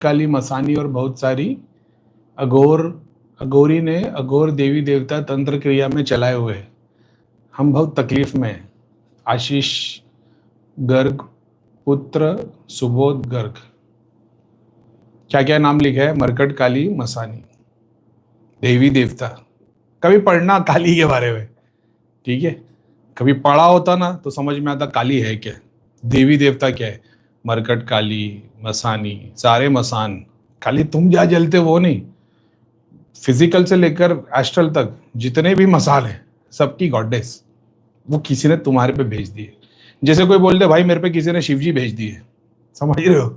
काली मसानी और बहुत सारी अघोर अघोरी ने अघोर देवी देवता तंत्र क्रिया में चलाए हुए हैं। हम बहुत तकलीफ में हैं। आशीष गर्ग पुत्र सुबोध गर्ग, क्या क्या नाम लिखा है? मरकट काली मसानी देवी देवता। कभी पढ़ना काली के बारे में, ठीक है? कभी पढ़ा होता ना तो समझ में आता काली है क्या, देवी देवता क्या है। मरकट काली मसानी, सारे मसान, खाली तुम जा जलते वो नहीं, फिजिकल से लेकर एस्ट्रल तक जितने भी मसाल हैं सबकी गॉडेस वो किसी ने तुम्हारे पे भेज दिए। जैसे कोई बोल दे भाई मेरे पे किसी ने शिव जी भेज दिए, समझ रहे हो?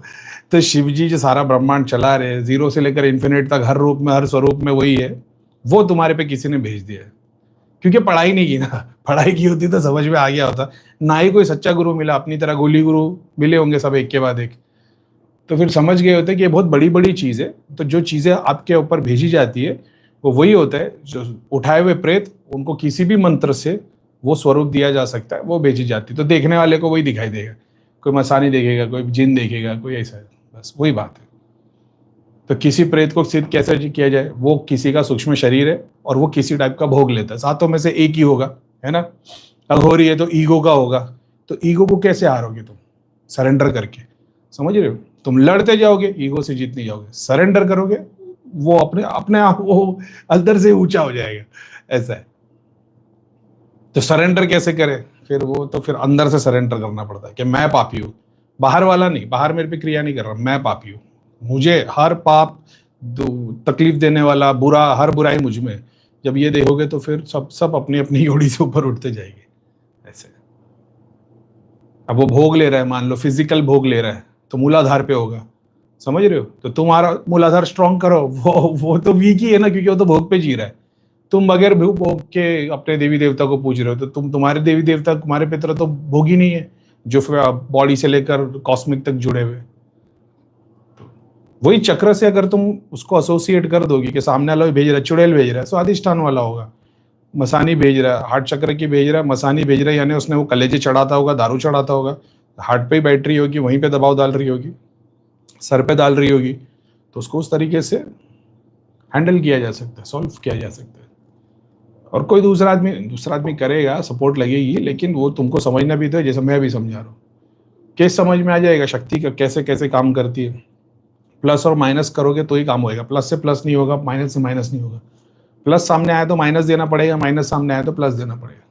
तो शिव जी जो सारा ब्रह्मांड चला रहे हैं, जीरो से लेकर इन्फिनिट तक, हर रूप में हर स्वरूप में वही है, वो तुम्हारे पे किसी ने भेज दिया है। क्योंकि पढ़ाई नहीं की ना, पढ़ाई की होती तो समझ में आ गया होता। ना ही कोई सच्चा गुरु मिला, अपनी तरह गोली गुरु मिले होंगे सब एक के बाद एक, तो फिर समझ गए होते कि ये बहुत बड़ी बड़ी चीज़ है। तो जो चीज़ें आपके ऊपर भेजी जाती है वो वही होता है, जो उठाए हुए प्रेत उनको किसी भी मंत्र से वो स्वरूप दिया जा सकता है, वो भेजी जाती है। तो देखने वाले को वही दिखाई देगा, कोई मसानी देखेगा, कोई जिन देखेगा, कोई ऐसा है, बस वही बात है। तो किसी प्रेत को सिद्ध कैसे किया जाए? वो किसी का सूक्ष्म शरीर है और वो किसी टाइप का भोग लेता है, सातों में से एक ही होगा, है ना? अघोरी है तो ईगो का होगा, तो ईगो को कैसे हारोगे तुम? सरेंडर करके, समझ रहे हो? तुम लड़ते जाओगे, ईगो से जीतने जाओगे। सरेंडर करोगे, वो अपने अपने आप वो अंदर से ऊंचा हो जाएगा, ऐसा है। तो सरेंडर कैसे करें? फिर वो तो फिर अंदर से सरेंडर करना पड़ता है कि मैं पापी हूँ, बाहर वाला नहीं, बाहर मेरे पे क्रिया नहीं कर रहा, मैं पापी हूँ, मुझे हर पाप तकलीफ देने वाला बुरा, हर बुराई मुझ में। जब ये देखोगे तो फिर सब सब अपनी अपनी योड़ी से ऊपर उठते जाएंगे, ऐसे। अब वो भोग ले रहा है, मान लो फिजिकल भोग ले रहा है, तो मूलाधार पे होगा, समझ रहे हो? तो तुम्हारा मूलाधार स्ट्रॉन्ग करो, वो तो वीक ही है ना, क्योंकि वो तो भोग पे जी रहा है। तुम बगैर भोग के अपने देवी देवता को पूज रहे हो, तो तुम्हारे देवी देवता, तुम्हारे पितर तो भोगी नहीं है, जो बॉडी से लेकर कॉस्मिक तक जुड़े हुए। वही चक्र से अगर तुम उसको एसोसिएट कर दोगे कि सामने वाला भेज रहा है, चुड़ैल भेज रहा है, स्वादिष्ठान वाला होगा, मसानी भेज रहा है, हार्ट चक्र की भेज रहा है, मसानी भेज रहा है, यानी उसने वो कलेजे चढ़ाता होगा, दारू चढ़ाता होगा, हार्ट पे ही बैठ रही होगी, वहीं पे दबाव डाल रही होगी, सर पे डाल रही होगी, तो उसको उस तरीके से हैंडल किया जा सकता है, सॉल्व किया जा सकता है। और कोई दूसरा आदमी करेगा, सपोर्ट लगेगी, लेकिन वो तुमको समझना भी तो है, जैसे मैं भी समझा रहा हूँ। केस समझ में आ जाएगा शक्ति का कैसे कैसे काम करती है। प्लस और माइनस करोगे तो ही काम होएगा, प्लस से प्लस नहीं होगा, माइनस से माइनस नहीं होगा। प्लस सामने आया तो माइनस देना पड़ेगा, माइनस सामने आया तो प्लस देना पड़ेगा।